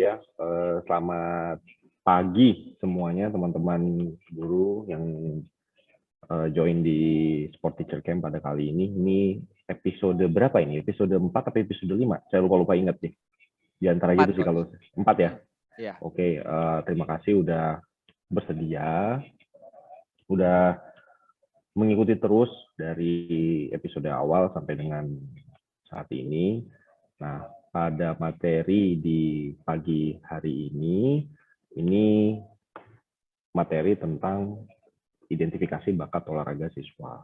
ya. Selamat pagi semuanya teman-teman guru yang join di Sport Teacher Camp pada kali ini. Ini episode berapa ini? Episode 4 atau episode 5? Saya lupa ingat nih. Di antara gitu sih kalau 4 ya. Iya. Oke, terima kasih udah bersedia. Udah mengikuti terus dari episode awal sampai dengan saat ini. Nah, pada materi di pagi hari ini materi tentang identifikasi bakat olahraga siswa.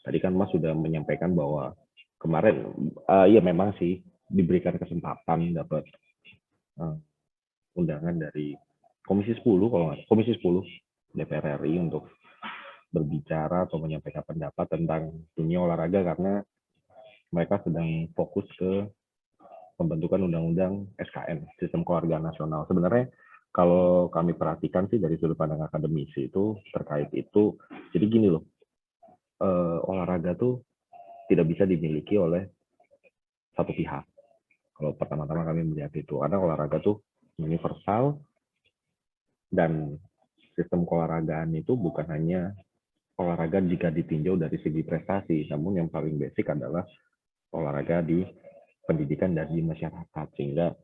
Tadi kan Mas sudah menyampaikan bahwa kemarin, ya memang sih diberikan kesempatan dapat undangan dari Komisi 10, Komisi 10 DPR RI untuk berbicara atau menyampaikan pendapat tentang dunia olahraga karena mereka sedang fokus ke pembentukan undang-undang SKN, Sistem Keluarga Nasional. Sebenarnya kalau kami perhatikan sih dari sudut pandang akademisi itu terkait itu, jadi gini loh, olahraga tuh tidak bisa dimiliki oleh satu pihak. Kalau pertama-tama kami melihat itu, karena olahraga tuh universal dan sistem keolahragaan itu bukan hanya olahraga jika ditinjau dari segi prestasi, namun yang paling basic adalah olahraga di pendidikan dan di masyarakat. Sehingga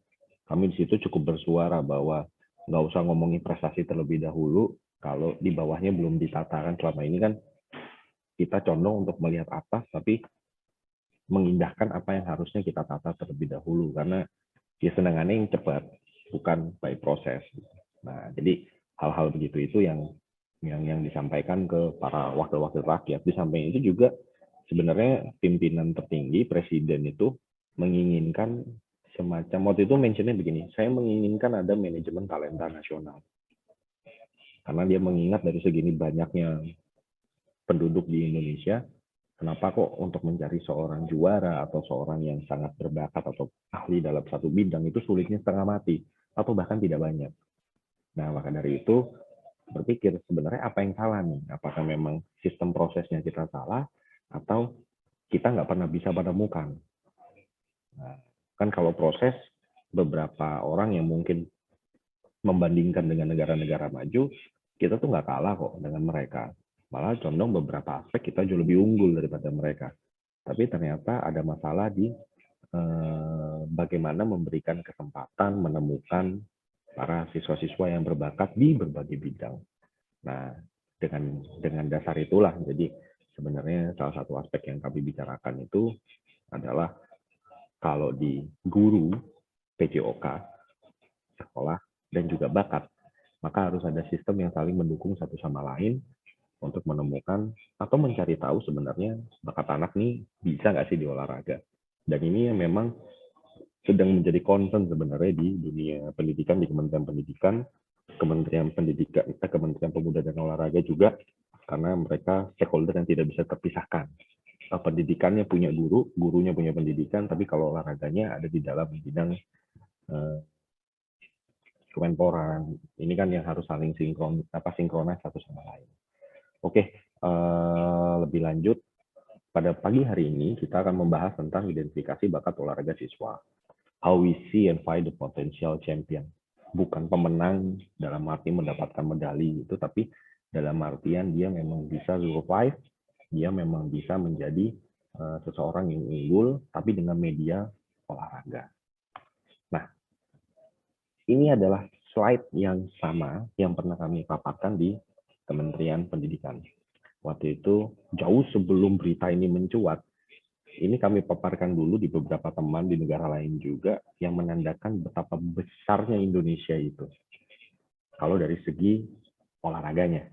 kami di situ cukup bersuara bahwa nggak usah ngomongin prestasi terlebih dahulu kalau di bawahnya belum ditata. Kan selama ini kan kita condong untuk melihat atas, tapi mengindahkan apa yang harusnya kita tata terlebih dahulu. Karena ya senangannya yang cepat, bukan by proses. Nah, jadi hal-hal begitu itu yang disampaikan ke para wakil-wakil rakyat. Di samping itu juga sebenarnya pimpinan tertinggi, presiden itu menginginkan semacam, waktu itu mentionnya begini, saya menginginkan ada manajemen talenta nasional. Karena dia mengingat dari segini banyaknya penduduk di Indonesia, kenapa kok untuk mencari seorang juara atau seorang yang sangat berbakat atau ahli dalam satu bidang itu sulitnya setengah mati, atau bahkan tidak banyak. Nah, maka dari itu berpikir sebenarnya apa yang salah nih? Apakah memang sistem prosesnya kita salah atau kita nggak pernah bisa menemukan? Nah, kan kalau proses beberapa orang yang mungkin membandingkan dengan negara-negara maju, kita tuh nggak kalah kok dengan mereka. Malah condong beberapa aspek kita jauh lebih unggul daripada mereka. Tapi ternyata ada masalah di bagaimana memberikan kesempatan menemukan para siswa-siswa yang berbakat di berbagai bidang. Nah, dengan dasar itulah, jadi sebenarnya salah satu aspek yang kami bicarakan itu adalah kalau di guru, PJOK, sekolah, dan juga bakat, maka harus ada sistem yang saling mendukung satu sama lain untuk menemukan atau mencari tahu sebenarnya bakat anak nih bisa nggak sih di olahraga. Dan ini yang memang sedang menjadi concern sebenarnya di dunia pendidikan, di Kementerian Pendidikan, Kementerian Pemuda dan Olahraga juga, karena mereka stakeholder yang tidak bisa terpisahkan. Pendidikannya punya guru, gurunya punya pendidikan, tapi kalau olahraganya ada di dalam bidang Kemenpora. Ini kan yang harus saling sinkronis satu sama lain. Oke, lebih lanjut, pada pagi hari ini kita akan membahas tentang identifikasi bakat olahraga siswa. How we see and find the potential champion. Bukan pemenang dalam arti mendapatkan medali itu, tapi dalam artian dia memang bisa survive, dia memang bisa menjadi seseorang yang unggul, tapi dengan media olahraga. Nah, ini adalah slide yang sama yang pernah kami paparkan di Kementerian Pendidikan. Waktu itu, jauh sebelum berita ini mencuat, ini kami paparkan dulu di beberapa teman di negara lain juga yang menandakan betapa besarnya Indonesia itu. Kalau dari segi olahraganya.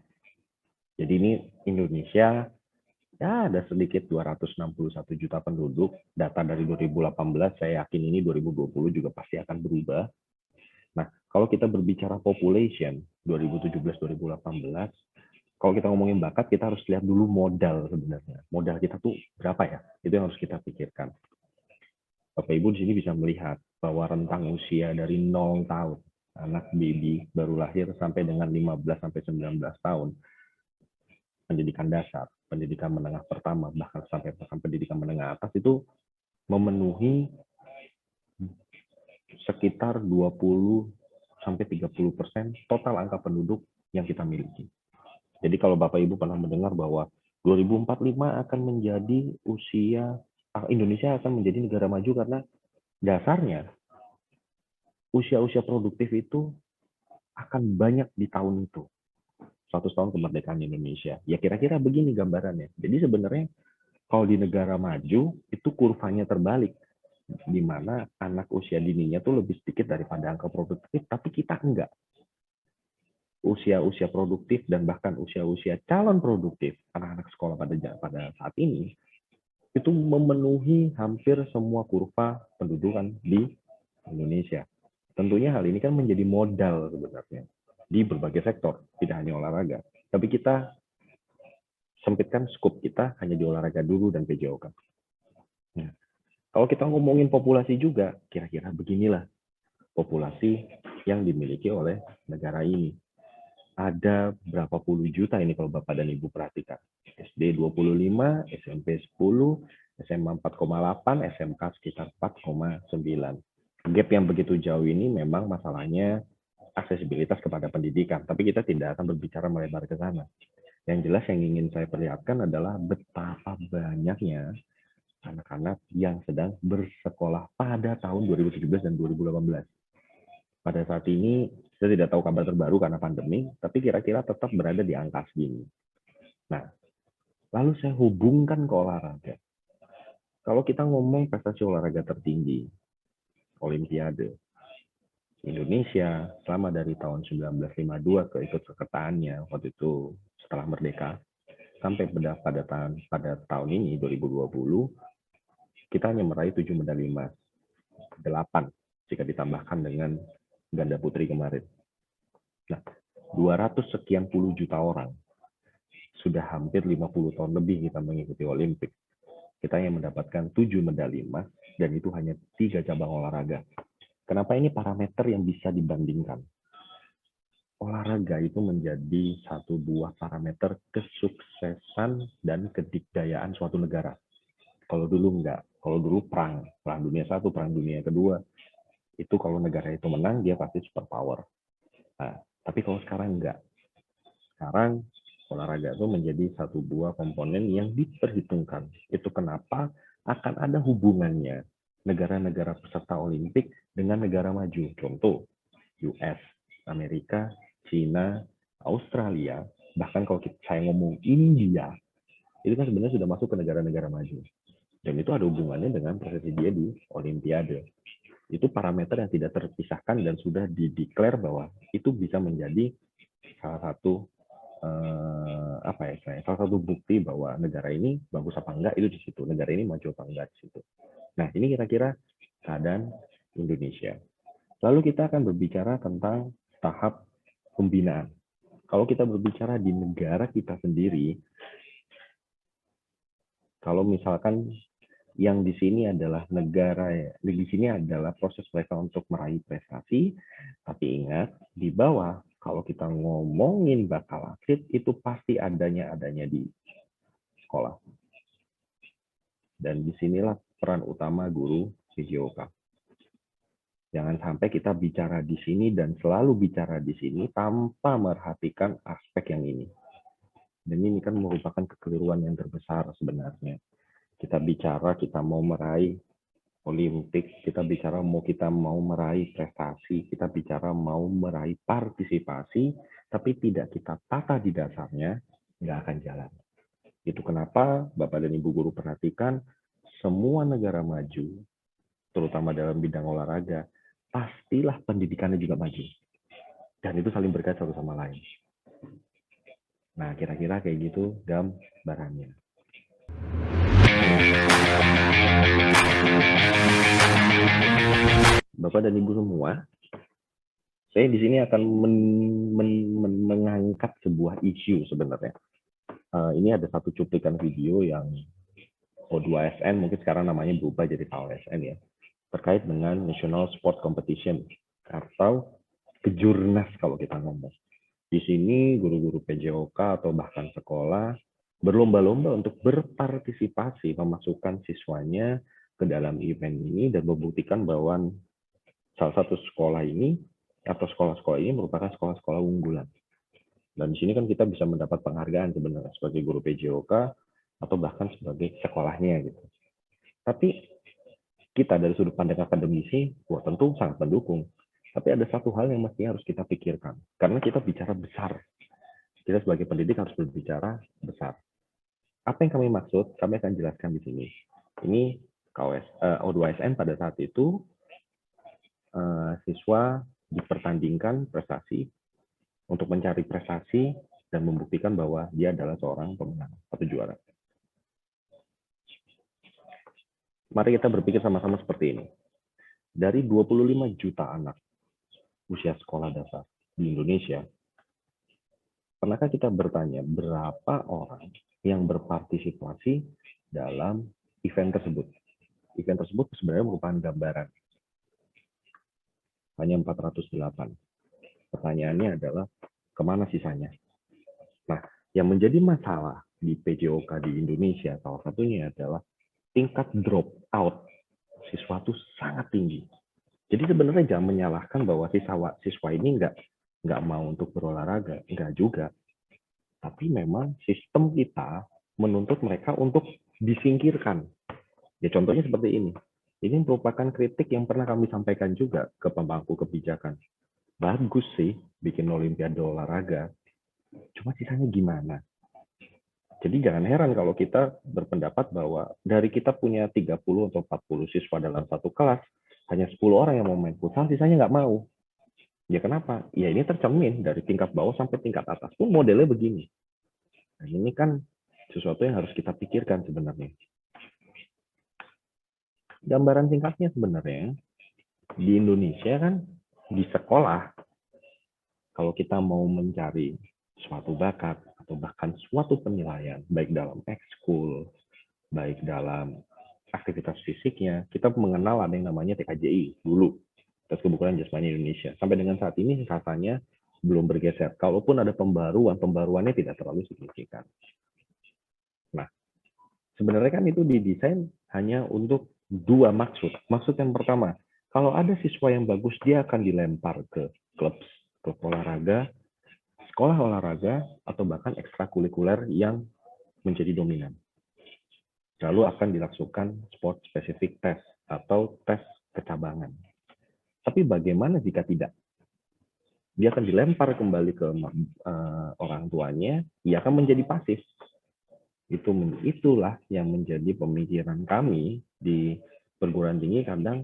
Jadi ini Indonesia, ya ada sedikit 261 juta penduduk. Data dari 2018, saya yakin ini 2020 juga pasti akan berubah. Nah, kalau kita berbicara population 2017-2018, kalau kita ngomongin bakat, kita harus lihat dulu modal sebenarnya. Modal kita tuh berapa ya? Itu yang harus kita pikirkan. Bapak Ibu di sini bisa melihat bahwa rentang usia dari 0 tahun, anak baby baru lahir sampai dengan 15 sampai 19 tahun, pendidikan dasar, pendidikan menengah pertama, bahkan sampai pendidikan menengah atas itu memenuhi sekitar 20 sampai 30% total angka penduduk yang kita miliki. Jadi kalau Bapak Ibu pernah mendengar bahwa 2045 akan menjadi Indonesia akan menjadi negara maju karena dasarnya usia-usia produktif itu akan banyak di tahun itu. 100 tahun kemerdekaan Indonesia. Ya kira-kira begini gambarannya. Jadi sebenarnya kalau di negara maju itu kurvanya terbalik, di mana anak usia dininya tuh lebih sedikit daripada angka produktif, tapi kita enggak. Usia-usia produktif dan bahkan usia-usia calon produktif anak-anak sekolah pada saat ini itu memenuhi hampir semua kurva pendudukan di Indonesia. Tentunya hal ini kan menjadi modal sebenarnya di berbagai sektor, tidak hanya olahraga. Tapi kita sempitkan skop kita hanya di olahraga dulu dan PJOK. Nah, kalau kita ngomongin populasi juga, kira-kira beginilah populasi yang dimiliki oleh negara ini. Ada berapa puluh juta ini kalau Bapak dan Ibu perhatikan. SD 25, SMP 10, SMA 4,8, SMK sekitar 4,9. Gap yang begitu jauh ini memang masalahnya aksesibilitas kepada pendidikan, tapi kita tidak akan berbicara melebar ke sana. Yang jelas yang ingin saya perlihatkan adalah betapa banyaknya anak-anak yang sedang bersekolah pada tahun 2017 dan 2018. Pada saat ini, saya tidak tahu kabar terbaru karena pandemi, tapi kira-kira tetap berada di angka segini. Nah, lalu saya hubungkan ke olahraga. Kalau kita ngomong prestasi olahraga tertinggi, Olimpiade, Indonesia selama dari tahun 1952 keikutsertaannya waktu itu setelah merdeka sampai pada tahun ini 2020 kita hanya meraih 7 medali emas, 8 jika ditambahkan dengan ganda putri kemarin. Nah, 200 sekian puluh juta orang sudah hampir 50 tahun lebih kita mengikuti Olimpik. Kita hanya mendapatkan 7 medali emas dan itu hanya 3 cabang olahraga. Kenapa ini parameter yang bisa dibandingkan? Olahraga itu menjadi satu buah parameter kesuksesan dan kedikdayaan suatu negara. Kalau dulu enggak, kalau dulu perang dunia satu, perang dunia kedua, itu kalau negara itu menang dia pasti superpower. Nah, tapi kalau sekarang enggak. Sekarang olahraga itu menjadi satu buah komponen yang diperhitungkan. Itu kenapa akan ada hubungannya negara-negara peserta Olimpik dengan negara maju. Contoh, US, Amerika, China, Australia, bahkan kalau saya ngomong India, itu kan sebenarnya sudah masuk ke negara-negara maju. Dan itu ada hubungannya dengan prestasi dia di Olimpiade. Itu parameter yang tidak terpisahkan dan sudah dideklar bahwa itu bisa menjadi salah satu salah satu bukti bahwa negara ini bagus apa enggak itu di situ, negara ini maju apa enggak di situ. Nah, ini kira-kira keadaan Indonesia. Lalu kita akan berbicara tentang tahap pembinaan. Kalau kita berbicara di negara kita sendiri, kalau misalkan yang di sini adalah di sini adalah proses mereka untuk meraih prestasi, tapi ingat di bawah kalau kita ngomongin bakal atlet itu pasti adanya di sekolah. Dan disinilah peran utama guru PJOK. Jangan sampai kita bicara di sini dan selalu bicara di sini tanpa memperhatikan aspek yang ini. Dan ini kan merupakan kekeliruan yang terbesar sebenarnya. Kita bicara kita mau meraih Olimpik, kita mau meraih prestasi, kita bicara mau meraih partisipasi, tapi tidak kita tata di dasarnya, nggak akan jalan. Itu kenapa Bapak dan Ibu guru perhatikan semua negara maju, terutama dalam bidang olahraga, pastilah pendidikannya juga maju. Dan itu saling berkait satu sama lain. Nah, kira-kira kayak gitu gambarannya. Bapak dan Ibu semua, saya di sini akan mengangkat sebuah isu sebenarnya. Ini ada satu cuplikan video yang O2SN, mungkin sekarang namanya berubah jadi KOSN ya, terkait dengan National Sport Competition atau kejurnas kalau kita ngomong. Di sini guru-guru PJOK atau bahkan sekolah berlomba-lomba untuk berpartisipasi memasukkan siswanya ke dalam event ini dan membuktikan bahwa salah satu sekolah ini atau sekolah-sekolah ini merupakan sekolah-sekolah unggulan. Dan di sini kan kita bisa mendapat penghargaan sebenarnya sebagai guru PJOK atau bahkan sebagai sekolahnya gitu. Tapi kita dari sudut pandang akademisi, wah tentu sangat mendukung. Tapi ada satu hal yang mestinya harus kita pikirkan. Karena kita bicara besar. Kita sebagai pendidik harus berbicara besar. Apa yang kami maksud, kami akan jelaskan di sini. Ini O2SN pada saat itu siswa dipertandingkan prestasi untuk mencari prestasi dan membuktikan bahwa dia adalah seorang pemenang atau juara. Mari kita berpikir sama-sama seperti ini. Dari 25 juta anak usia sekolah dasar di Indonesia, pernahkah kita bertanya berapa orang yang berpartisipasi dalam event tersebut? Event tersebut sebenarnya merupakan gambaran. Hanya 408. Pertanyaannya adalah, kemana sisanya? Nah, yang menjadi masalah di PJOK di Indonesia, salah satunya adalah tingkat drop out siswa itu sangat tinggi. Jadi sebenarnya jangan menyalahkan bahwa siswa ini nggak mau untuk berolahraga, nggak juga. Tapi memang sistem kita menuntut mereka untuk disingkirkan. Ya contohnya seperti ini. Ini merupakan kritik yang pernah kami sampaikan juga ke pemangku kebijakan. Bagus sih bikin olimpiade olahraga, cuma sisanya gimana? Jadi jangan heran kalau kita berpendapat bahwa dari kita punya 30 atau 40 siswa dalam satu kelas, hanya 10 orang yang mau main futsal, sisanya nggak mau. Ya kenapa? Ya ini tercermin dari tingkat bawah sampai tingkat atas pun modelnya begini. Nah, ini kan sesuatu yang harus kita pikirkan sebenarnya. Gambaran singkatnya sebenarnya, di Indonesia kan di sekolah, kalau kita mau mencari suatu bakat atau bahkan suatu penilaian, baik dalam ekskul, baik dalam aktivitas fisiknya, kita mengenal ada yang namanya TKJI dulu, tes kebugaran jasmani Indonesia. Sampai dengan saat ini katanya belum bergeser. Kalaupun ada pembaruannya tidak terlalu signifikan. Nah, sebenarnya kan itu didesain hanya untuk dua maksud. Maksud yang pertama, kalau ada siswa yang bagus, dia akan dilempar ke klub olahraga, sekolah olahraga, atau bahkan ekstrakurikuler yang menjadi dominan. Lalu akan dilakukan sport specific test atau tes kecabangan. Tapi bagaimana jika tidak? Dia akan dilempar kembali ke orang tuanya, ia akan menjadi pasif. Itulah yang menjadi pemikiran kami di perguruan tinggi. Kadang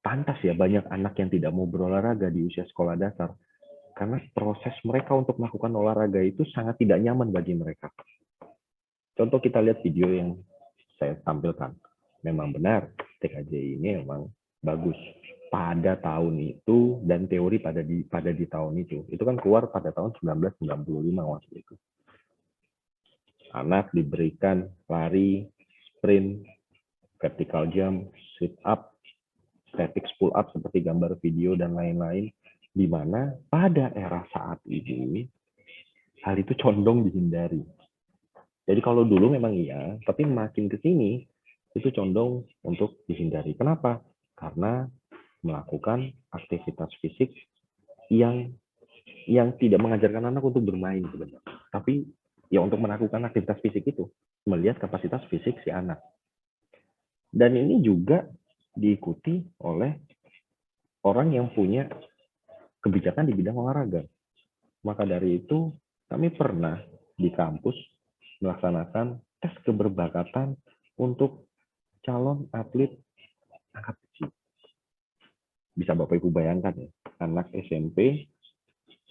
pantas ya banyak anak yang tidak mau berolahraga di usia sekolah dasar. Karena proses mereka untuk melakukan olahraga itu sangat tidak nyaman bagi mereka. Contoh kita lihat video yang saya tampilkan. Memang benar, TKJ ini memang bagus pada tahun itu dan teori pada di tahun itu. Itu kan keluar pada tahun 1995 waktu itu. Anak diberikan lari, sprint, vertical jump, sit up, static pull up seperti gambar video dan lain-lain, di mana pada era saat ini hal itu condong dihindari. Jadi kalau dulu memang iya, tapi makin ke sini itu condong untuk dihindari. Kenapa? Karena melakukan aktivitas fisik yang tidak mengajarkan anak untuk bermain sebenarnya. Tapi ya untuk melakukan aktivitas fisik itu, melihat kapasitas fisik si anak. Dan ini juga diikuti oleh orang yang punya kebijakan di bidang olahraga. Maka dari itu, kami pernah di kampus melaksanakan tes keberbakatan untuk calon atlet angkat besi. Bisa Bapak Ibu bayangkan ya, anak SMP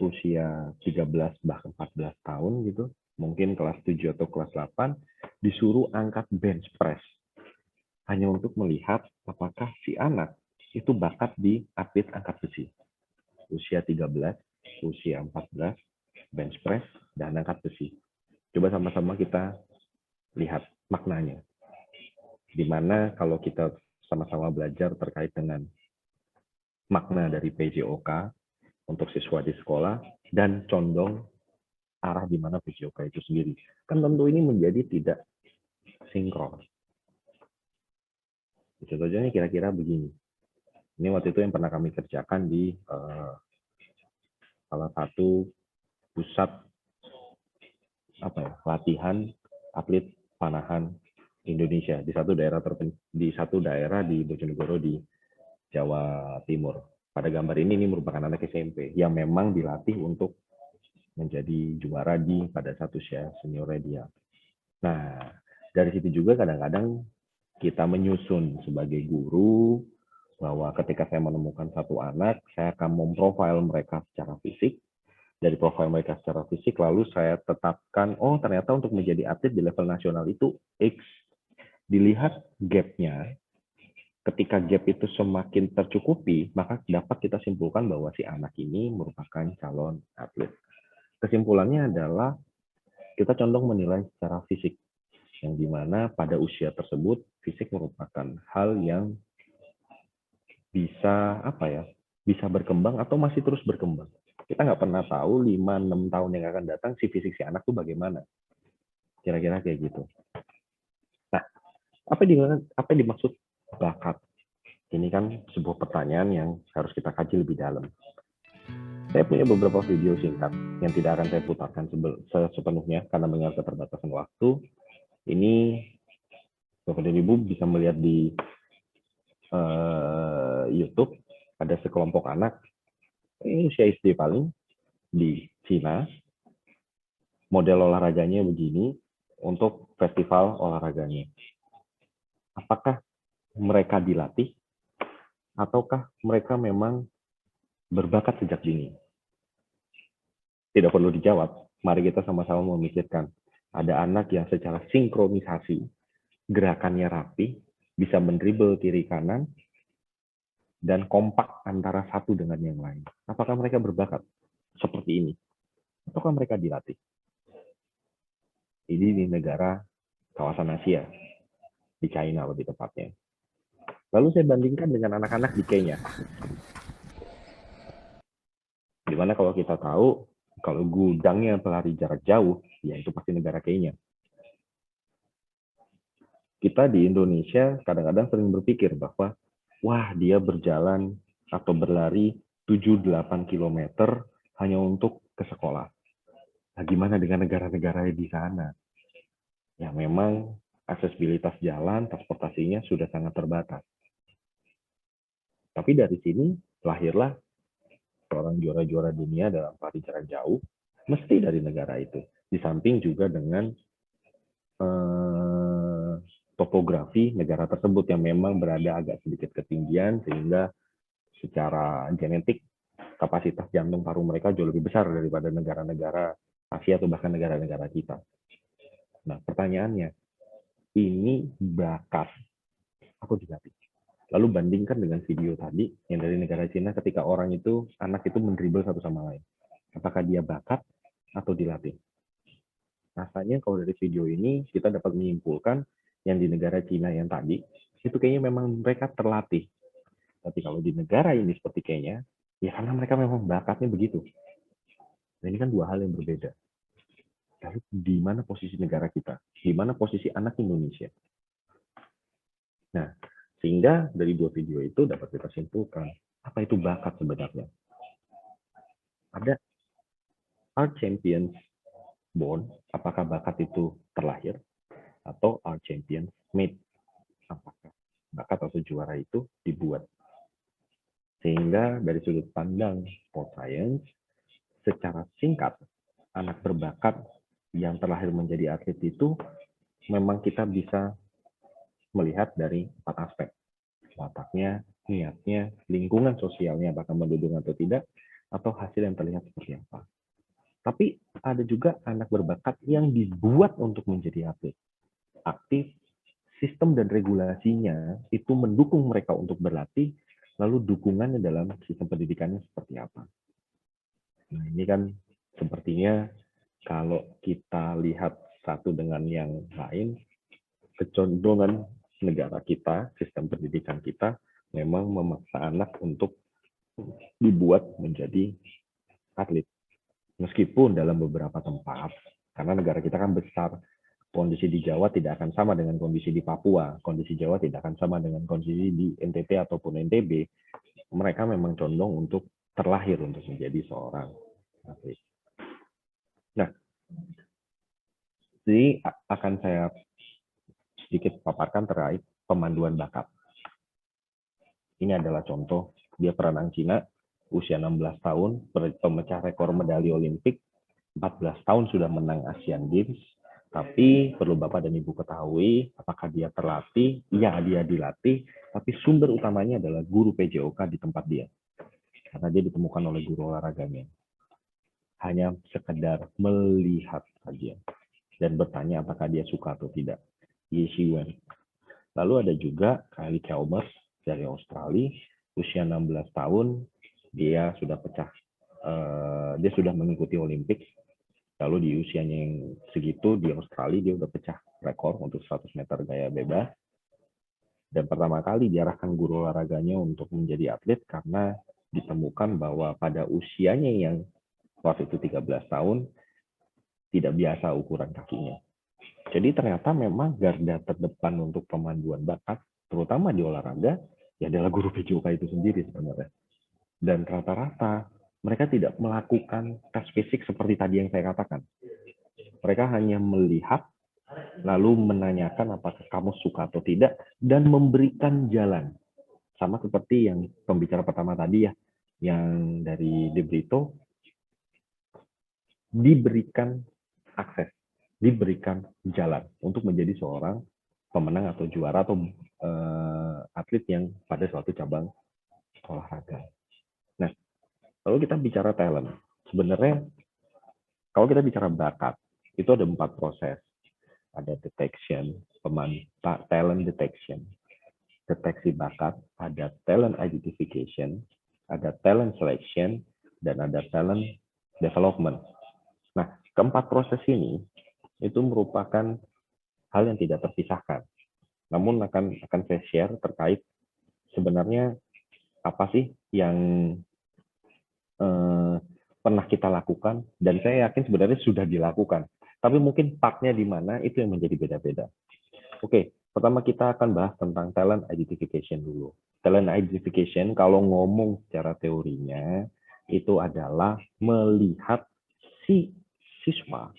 usia 13 bahkan 14 tahun gitu, mungkin kelas 7 atau kelas 8, disuruh angkat bench press. Hanya untuk melihat apakah si anak itu bakat di atlet angkat besi. Usia 13, usia 14, bench press, dan angkat besi. Coba sama-sama kita lihat maknanya. Dimana kalau kita sama-sama belajar terkait dengan makna dari PJOK untuk siswa di sekolah dan condong arah di mana PJOK itu sendiri. Kan tentu ini menjadi tidak sinkron. Contohnya kira-kira begini. Ini waktu itu yang pernah kami kerjakan di salah satu pusat latihan atlet panahan Indonesia di satu daerah di Bojonegoro di Jawa Timur. Pada gambar ini merupakan anak SMP yang memang dilatih untuk menjadi juara pada satu seniornya dia. Nah, dari situ juga kadang-kadang kita menyusun sebagai guru bahwa ketika saya menemukan satu anak, saya akan memprofil mereka secara fisik. Dari profil mereka secara fisik, lalu saya tetapkan, oh ternyata untuk menjadi atlet di level nasional itu X. Dilihat gap-nya, ketika gap itu semakin tercukupi, maka dapat kita simpulkan bahwa si anak ini merupakan calon atlet. Kesimpulannya adalah kita condong menilai secara fisik, yang dimana pada usia tersebut fisik merupakan hal yang bisa bisa berkembang atau masih terus berkembang. Kita nggak pernah tahu 5-6 tahun yang akan datang si fisik si anak tuh bagaimana. Kira-kira kayak gitu. Nah, apa yang dimaksud bakat? Ini kan sebuah pertanyaan yang harus kita kaji lebih dalam. Saya punya beberapa video singkat yang tidak akan saya putarkan sepenuhnya karena mengingat keterbatasan waktu. Ini Bapak dan Ibu bisa melihat di YouTube, ada sekelompok anak, ini usia SD paling, di Cina, model olahraganya begini, untuk festival olahraganya. Apakah mereka dilatih, ataukah mereka memang berbakat sejak dini? Tidak perlu dijawab, mari kita sama-sama memikirkan. Ada anak yang secara sinkronisasi, gerakannya rapi, bisa mendribel kiri kanan, dan kompak antara satu dengan yang lain. Apakah mereka berbakat seperti ini? Ataukah mereka dilatih? Ini di negara kawasan Asia, di China lebih tepatnya. Lalu saya bandingkan dengan anak-anak di Kenya. Dimana kalau kita tahu, kalau gudangnya pelari jarak jauh, ya itu pasti negara Kenya. Kita di Indonesia kadang-kadang sering berpikir bahwa, wah dia berjalan atau berlari 7-8 km hanya untuk ke sekolah. Nah, gimana dengan negara-negara di sana? Ya memang aksesibilitas jalan, transportasinya sudah sangat terbatas. Tapi dari sini lahirlah seorang juara-juara dunia dalam lari jarak jauh, mesti dari negara itu. Di samping juga dengan topografi negara tersebut yang memang berada agak sedikit ketinggian, sehingga secara genetik kapasitas jantung paru mereka jauh lebih besar daripada negara-negara Asia atau bahkan negara-negara kita. Nah, pertanyaannya, ini bakat atau dilatih? Lalu bandingkan dengan video tadi yang dari negara Cina ketika anak itu mendribel satu sama lain. Apakah dia bakat atau dilatih? Rasanya kalau dari video ini kita dapat menyimpulkan yang di negara Cina yang tadi, itu kayaknya memang mereka terlatih. Tapi kalau di negara ini seperti Kenya, ya karena mereka memang bakatnya begitu. Nah, ini kan dua hal yang berbeda. Lalu di mana posisi negara kita? Di mana posisi anak Indonesia? Nah, sehingga dari dua video itu dapat kita simpulkan, apa itu bakat sebenarnya? Ada art champions born, apakah bakat itu terlahir? Atau art champions made, apakah bakat atau juara itu dibuat? Sehingga dari sudut pandang sport science, secara singkat, anak berbakat yang terlahir menjadi atlet itu memang kita bisa melihat dari 4 aspek. Wataknya, niatnya, lingkungan sosialnya apakah mendukung atau tidak, atau hasil yang terlihat seperti apa. Tapi ada juga anak berbakat yang dibuat untuk menjadi atlet. Aktif, sistem dan regulasinya itu mendukung mereka untuk berlatih, lalu dukungannya dalam sistem pendidikannya seperti apa. Nah, ini kan sepertinya kalau kita lihat satu dengan yang lain, kecondongan negara kita, sistem pendidikan kita, memang memaksa anak untuk dibuat menjadi atlet. Meskipun dalam beberapa tempat, karena negara kita kan besar, Kondisi di Jawa tidak akan sama dengan kondisi di Papua. Kondisi Jawa tidak akan sama dengan kondisi di NTT ataupun NTB. Mereka memang condong untuk terlahir untuk menjadi seorang atlet. Nah, jadi akan saya sedikit paparkan terkait pemanduan bakat. Ini adalah contoh, dia perenang Cina, usia 16 tahun, pemecah rekor medali Olimpik, 14 tahun sudah menang Asian Games, tapi perlu Bapak dan Ibu ketahui, apakah dia terlatih? Ya, dia dilatih, tapi sumber utamanya adalah guru PJOK di tempat dia. Karena dia ditemukan oleh guru olahraganya. Hanya sekedar melihat saja. Dan bertanya apakah dia suka atau tidak. Ye Wen. Lalu ada juga Kylie Chalmers dari Australia, usia 16 tahun, dia sudah pecah. Dia sudah mengikuti Olimpik. Lalu di usianya yang segitu di Australia dia udah pecah rekor untuk 100 meter gaya bebas. Dan pertama kali diarahkan guru olahraganya untuk menjadi atlet karena ditemukan bahwa pada usianya yang waktu itu 13 tahun tidak biasa ukuran kakinya. Jadi ternyata memang garda terdepan untuk pemanduan bakat, terutama di olahraga, ya adalah guru PJOK itu sendiri sebenarnya. Dan rata-rata mereka tidak melakukan tes fisik seperti tadi yang saya katakan. Mereka hanya melihat, lalu menanyakan apakah kamu suka atau tidak, dan memberikan jalan. Sama seperti yang pembicara pertama tadi ya, yang dari De Brito, diberikan akses, diberikan jalan untuk menjadi seorang pemenang atau juara atau atlet yang pada suatu cabang olahraga. Nah, kalau kita bicara talent, sebenarnya kalau kita bicara bakat, itu ada 4 proses. Ada detection, talent detection, deteksi bakat, ada talent identification, ada talent selection, dan ada talent development. Nah, keempat proses ini itu merupakan hal yang tidak terpisahkan. Namun akan saya share terkait sebenarnya apa sih yang pernah kita lakukan, dan saya yakin sebenarnya sudah dilakukan. Tapi mungkin partnya di mana itu yang menjadi beda-beda. Oke, pertama kita akan bahas tentang talent identification dulu. Talent identification kalau ngomong secara teorinya itu adalah melihat si siswa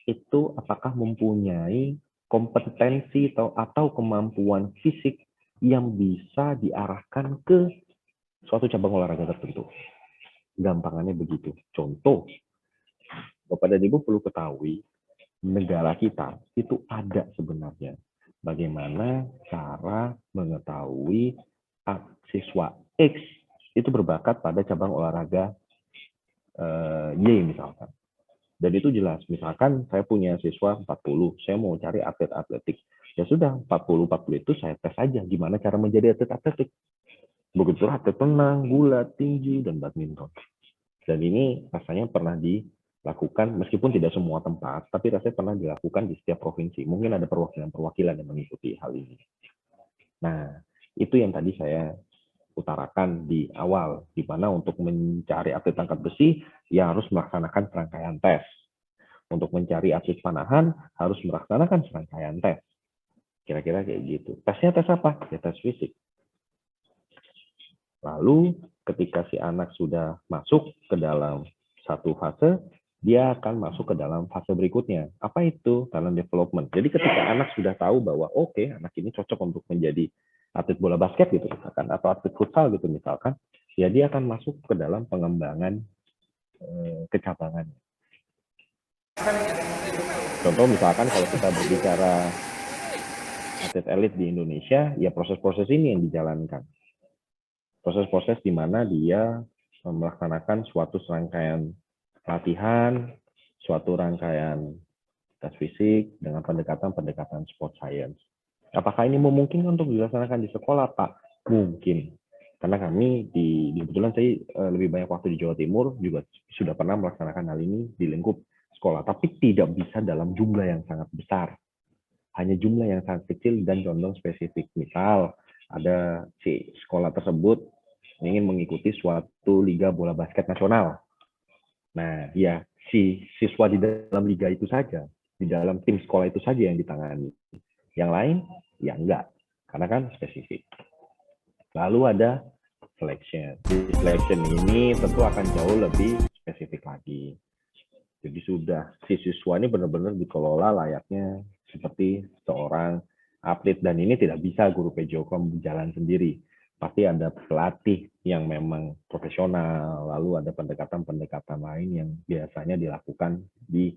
itu apakah mempunyai kompetensi atau kemampuan fisik yang bisa diarahkan ke suatu cabang olahraga tertentu. Gampangannya begitu. Contoh, Bapak dan Ibu perlu ketahui, negara kita itu ada sebenarnya bagaimana cara mengetahui siswa X itu berbakat pada cabang olahraga Y misalkan. Dan itu jelas, misalkan saya punya siswa 40, saya mau cari atlet atletik. Ya sudah, 40 itu saya tes aja gimana cara menjadi atlet atletik. Begitu atlet renang, gulat, tinju, dan badminton. Dan ini rasanya pernah dilakukan, meskipun tidak semua tempat, tapi rasanya pernah dilakukan di setiap provinsi. Mungkin ada perwakilan-perwakilan yang mengikuti hal ini. Nah, itu yang tadi saya utarakan di awal, di mana untuk mencari atlet angkat besi, ya harus melaksanakan serangkaian tes. Untuk mencari atlet panahan, harus melaksanakan serangkaian tes. Kira-kira kayak gitu. Tesnya tes apa? Ya tes fisik. Lalu ketika si anak sudah masuk ke dalam satu fase, dia akan masuk ke dalam fase berikutnya. Apa itu? Talent development. Jadi ketika anak sudah tahu bahwa oke, anak ini cocok untuk menjadi atlet bola basket gitu misalkan, atau atlet futsal gitu misalkan, ya dia akan masuk ke dalam pengembangan kecabangannya. Contoh misalkan kalau kita berbicara atlet elit di Indonesia, ya proses-proses ini yang dijalankan. Proses-proses di mana dia melaksanakan suatu serangkaian latihan, suatu rangkaian tes fisik dengan pendekatan sport science. Apakah ini memungkinkan untuk dilaksanakan di sekolah, Pak? Mungkin. Karena kami kebetulan saya lebih banyak waktu di Jawa Timur juga sudah pernah melaksanakan hal ini di lingkup sekolah, tapi tidak bisa dalam jumlah yang sangat besar. Hanya jumlah yang sangat kecil dan condong spesifik. Misal ada si sekolah tersebut ingin mengikuti suatu liga bola basket nasional. Nah, ya si siswa di dalam liga itu saja di dalam tim sekolah itu saja yang ditangani. Yang lain, ya enggak, karena kan spesifik. Lalu ada selection. Di selection ini tentu akan jauh lebih spesifik lagi. Jadi sudah si siswa ini benar-benar dikelola layaknya seperti seorang atlet, dan ini tidak bisa guru PJOK berjalan sendiri. Pasti ada pelatih yang memang profesional, lalu ada pendekatan-pendekatan lain yang biasanya dilakukan di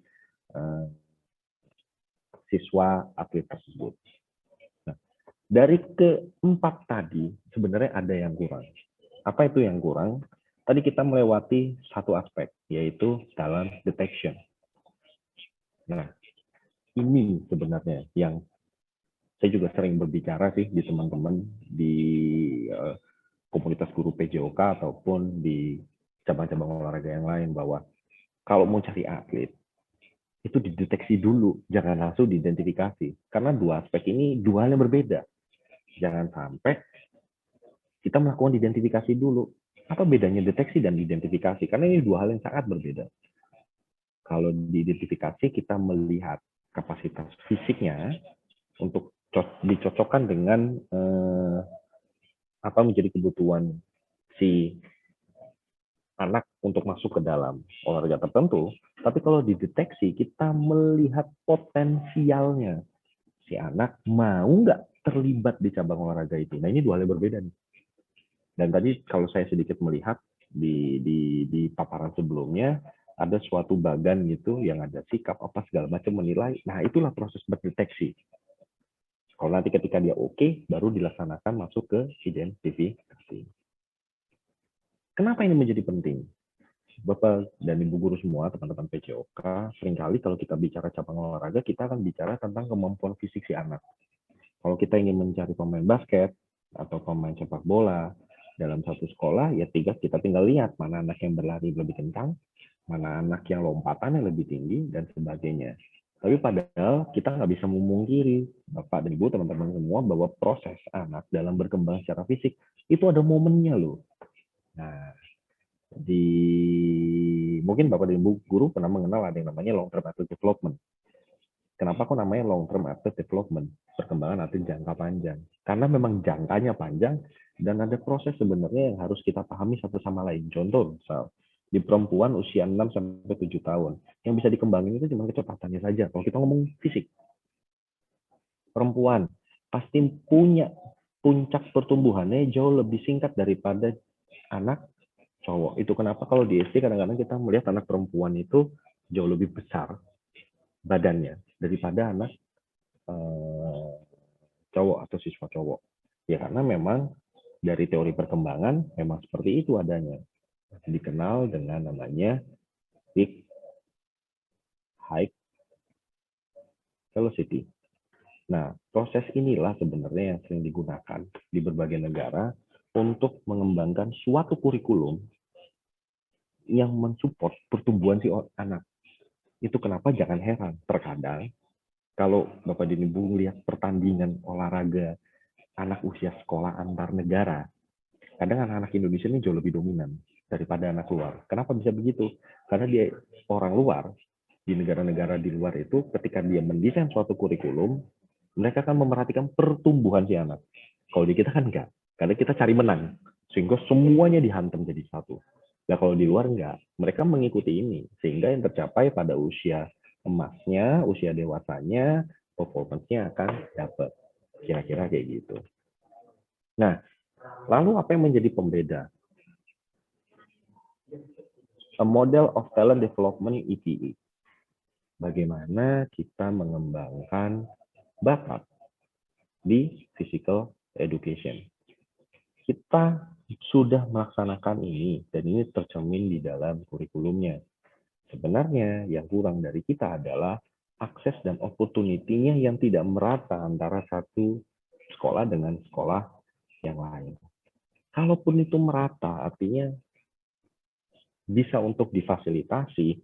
siswa atlet tersebut. Nah, dari keempat tadi sebenarnya ada yang kurang. Apa itu yang kurang? Tadi kita melewati satu aspek, yaitu talent detection. Nah, ini sebenarnya yang saya juga sering berbicara sih di teman-teman di komunitas guru PJOK ataupun di cabang-cabang olahraga yang lain, bahwa kalau mau cari atlet, itu dideteksi dulu, jangan langsung diidentifikasi. Karena dua aspek ini dua hal yang berbeda. Jangan sampai kita melakukan identifikasi dulu. Apa bedanya deteksi dan identifikasi? Karena ini dua hal yang sangat berbeda. Kalau diidentifikasi, kita melihat kapasitas fisiknya untuk dicocokkan dengan apa menjadi kebutuhan si anak untuk masuk ke dalam olahraga tertentu. Tapi kalau dideteksi, kita melihat potensialnya. Si anak mau nggak terlibat di cabang olahraga itu. Nah, ini dua hal yang berbeda nih. Dan tadi kalau saya sedikit melihat di paparan sebelumnya, ada suatu bagan gitu yang ada sikap apa segala macam menilai. Nah, itulah proses berdeteksi. Kalau nanti ketika dia oke, baru dilaksanakan masuk ke identifikasi. Kenapa ini menjadi penting? Bapak dan Ibu guru semua, teman-teman PJOK, seringkali kalau kita bicara cabang olahraga, kita akan bicara tentang kemampuan fisik si anak. Kalau kita ingin mencari pemain basket atau pemain sepak bola dalam satu sekolah, ya kita tinggal lihat mana anak yang berlari lebih kencang, mana anak yang lompatannya lebih tinggi, dan sebagainya. Tapi padahal kita nggak bisa memungkiri, Bapak dan Ibu, teman-teman semua, bahwa proses anak dalam berkembang secara fisik itu ada momennya loh. Nah, mungkin Bapak dan Ibu guru pernah mengenal ada yang namanya long term athlete development. Kenapa kok namanya long term athlete development? Perkembangan atlet jangka panjang. Karena memang jangkanya panjang dan ada proses sebenarnya yang harus kita pahami satu sama lain. Contoh, misal di perempuan usia 6 sampai 7 tahun, yang bisa dikembangin itu cuma kecepatannya saja. Kalau kita ngomong fisik, perempuan pasti punya puncak pertumbuhannya jauh lebih singkat daripada anak cowok. Itu kenapa kalau di SD kadang-kadang kita melihat anak perempuan itu jauh lebih besar badannya daripada anak cowok atau siswa cowok. Ya karena memang dari teori perkembangan memang seperti itu adanya. Dikenal dengan namanya peak height velocity. Nah, proses inilah sebenarnya yang sering digunakan di berbagai negara untuk mengembangkan suatu kurikulum yang mensupport pertumbuhan si anak. Itu kenapa jangan heran, terkadang kalau Bapak dan Ibu melihat pertandingan olahraga anak usia sekolah antar negara, kadang anak-anak Indonesia ini jauh lebih dominan daripada anak luar. Kenapa bisa begitu? Karena dia orang luar, di negara-negara di luar itu, ketika dia mendesain suatu kurikulum, mereka akan memerhatikan pertumbuhan si anak. Kalau di kita kan enggak, karena kita cari menang, sehingga semuanya dihantam jadi satu. Nah kalau di luar enggak, mereka mengikuti ini, sehingga yang tercapai pada usia emasnya, usia dewasanya, performance-nya akan dapat. Kira-kira kayak gitu. Nah, lalu apa yang menjadi pembeda? A model of talent development ETE. Bagaimana kita mengembangkan bakat di physical education. Kita sudah melaksanakan ini, dan ini tercermin di dalam kurikulumnya. Sebenarnya yang kurang dari kita adalah akses dan opportunity-nya yang tidak merata antara satu sekolah dengan sekolah yang lain. Kalaupun itu merata, artinya bisa untuk difasilitasi,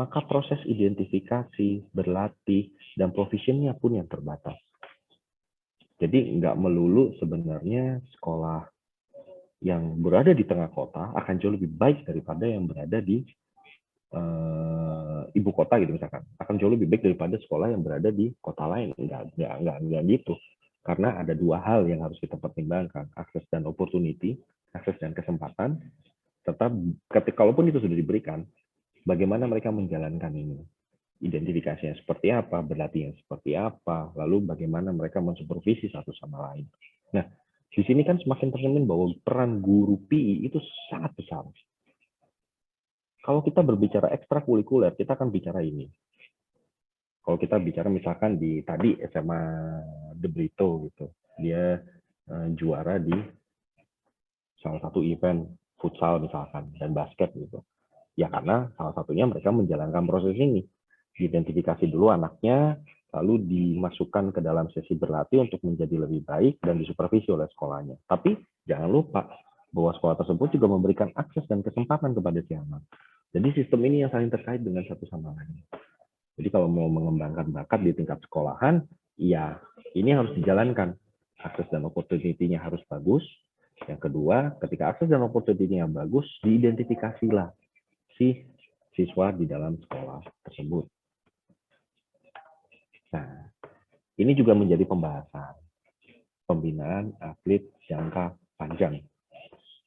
maka proses identifikasi, berlatih, dan provisionnya pun yang terbatas. Jadi nggak melulu sebenarnya sekolah yang berada di tengah kota akan jauh lebih baik daripada yang berada di ibu kota gitu misalkan, akan jauh lebih baik daripada sekolah yang berada di kota lain. Enggak gitu. Karena ada dua hal yang harus kita pertimbangkan, akses dan opportunity, akses dan kesempatan, serta kalaupun itu sudah diberikan, bagaimana mereka menjalankan ini. Identifikasinya seperti apa, berlatihnya seperti apa, lalu bagaimana mereka mensupervisi satu sama lain. Nah, di sini kan semakin tercermin bahwa peran guru PI itu sangat besar. Kalau kita berbicara ekstrakurikuler, kita akan bicara ini. Kalau kita bicara misalkan di tadi SMA De Brito gitu, dia juara di salah satu event futsal misalkan dan basket gitu. Ya karena salah satunya mereka menjalankan proses ini. Diidentifikasi dulu anaknya, lalu dimasukkan ke dalam sesi berlatih untuk menjadi lebih baik dan disupervisi oleh sekolahnya. Tapi jangan lupa bahwa sekolah tersebut juga memberikan akses dan kesempatan kepada si anak. Jadi sistem ini yang saling terkait dengan satu sama lain. Jadi kalau mau mengembangkan bakat di tingkat sekolahan, ya ini harus dijalankan. Akses dan opportunity-nya harus bagus. Yang kedua, ketika akses dan opportunity-nya bagus, diidentifikasilah si siswa di dalam sekolah tersebut. Nah, ini juga menjadi pembahasan pembinaan atlet jangka panjang.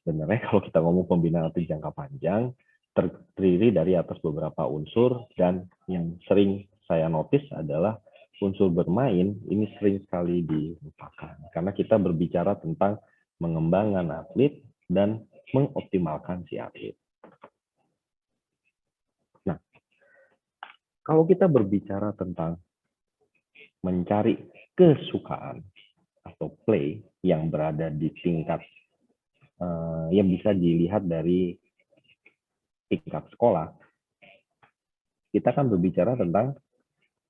Sebenarnya kalau kita ngomong pembinaan atlet jangka panjang, terdiri dari atas beberapa unsur, dan yang sering saya notice adalah unsur bermain ini sering sekali dilupakan. Karena kita berbicara tentang mengembangkan atlet dan mengoptimalkan si atlet. Nah, kalau kita berbicara tentang mencari kesukaan atau play yang berada di tingkat yang bisa dilihat dari tingkat sekolah, kita kan berbicara tentang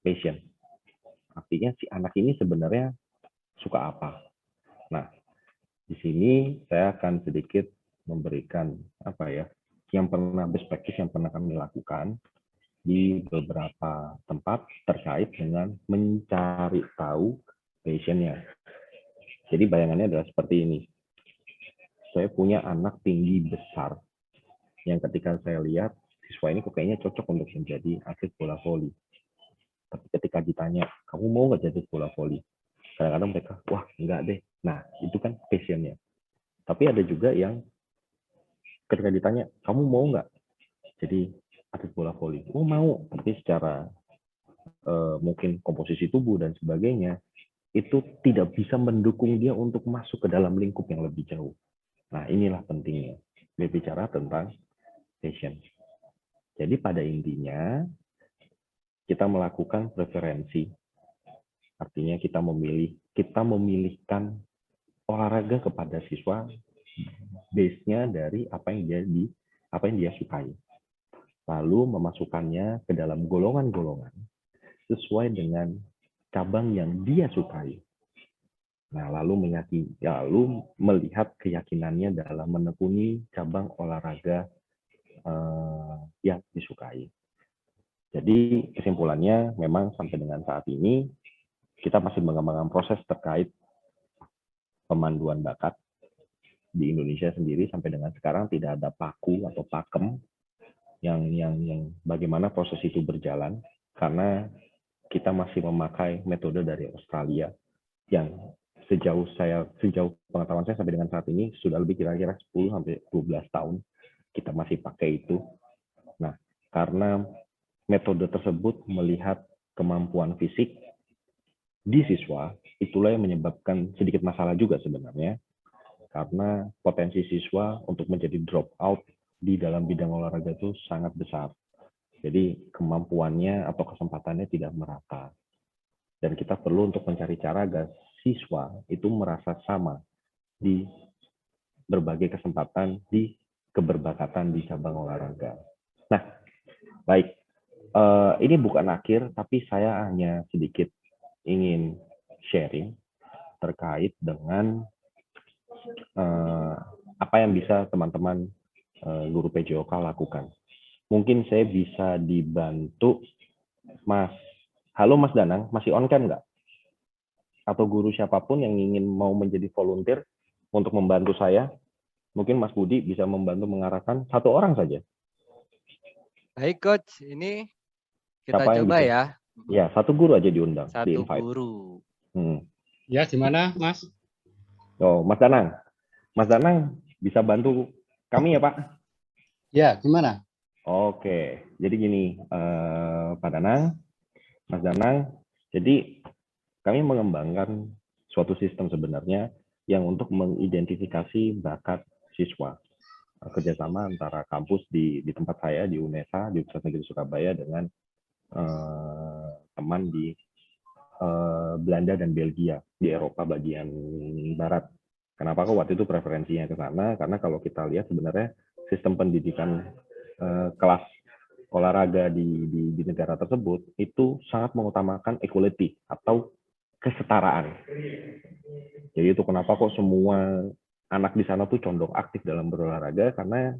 passion. Artinya si anak ini sebenarnya suka apa. Nah, di sini saya akan sedikit memberikan apa ya, yang pernah best practice yang pernah kami lakukan di beberapa tempat terkait dengan mencari tahu passionnya. Jadi bayangannya adalah seperti ini. Saya punya anak tinggi besar yang ketika saya lihat siswa ini kok kayaknya cocok untuk menjadi atlet bola voli. Tapi ketika ditanya, kamu mau nggak jadi bola voli? Kadang-kadang mereka, wah enggak deh. Nah, itu kan passionnya. Tapi ada juga yang ketika ditanya, kamu mau nggak jadi atlet bola voli? Oh mau, tapi secara mungkin komposisi tubuh dan sebagainya, itu tidak bisa mendukung dia untuk masuk ke dalam lingkup yang lebih jauh. Nah, inilah pentingnya berbicara tentang passion. Jadi pada intinya, kita melakukan preferensi. Artinya kita memilihkan olahraga kepada siswa base-nya dari apa yang dia sukai. Lalu memasukkannya ke dalam golongan-golongan sesuai dengan cabang yang dia sukai. Nah, lalu melihat keyakinannya dalam menekuni cabang olahraga yang disukai. Jadi kesimpulannya memang sampai dengan saat ini kita masih mengembangkan proses terkait pemanduan bakat di Indonesia sendiri. Sampai dengan sekarang tidak ada paku atau pakem yang bagaimana proses itu berjalan, karena kita masih memakai metode dari Australia yang sejauh pengetahuan saya sampai dengan saat ini sudah lebih kira-kira 10 sampai 12 tahun kita masih pakai itu. Nah, karena metode tersebut melihat kemampuan fisik di siswa, itulah yang menyebabkan sedikit masalah juga sebenarnya, karena potensi siswa untuk menjadi drop out di dalam bidang olahraga itu sangat besar. Jadi kemampuannya atau kesempatannya tidak merata. Dan kita perlu untuk mencari cara agar siswa itu merasa sama di berbagai kesempatan di keberbakatan di cabang olahraga. Nah, baik. Ini bukan akhir, tapi saya hanya sedikit ingin sharing terkait dengan apa yang bisa teman-teman guru PJOK lakukan. Mungkin saya bisa dibantu, Mas. Halo Mas Danang, masih on cam nggak? Atau guru siapapun yang ingin mau menjadi volunteer untuk membantu saya, mungkin Mas Budi bisa membantu mengarahkan satu orang saja. Baik Coach, ini kita Siapa yang coba bisa? ya. Ya, satu guru aja diundang, di Satu invite. guru. Ya, gimana, Mas? Oh, Mas Danang. Mas Danang bisa bantu kami ya, Pak? Ya, gimana? Oke, jadi gini, Pak Danang, Mas Danang, jadi kami mengembangkan suatu sistem sebenarnya yang untuk mengidentifikasi bakat siswa. Kerjasama antara kampus di tempat saya, di UNESA, di Universitas Negeri Surabaya, dengan teman di Belanda dan Belgia, di Eropa bagian barat. Kenapa kok waktu itu preferensinya ke sana? Karena kalau kita lihat sebenarnya sistem pendidikan kelas olahraga di negara tersebut itu sangat mengutamakan equality atau kesetaraan. Jadi itu kenapa kok semua anak di sana tuh condong aktif dalam berolahraga, karena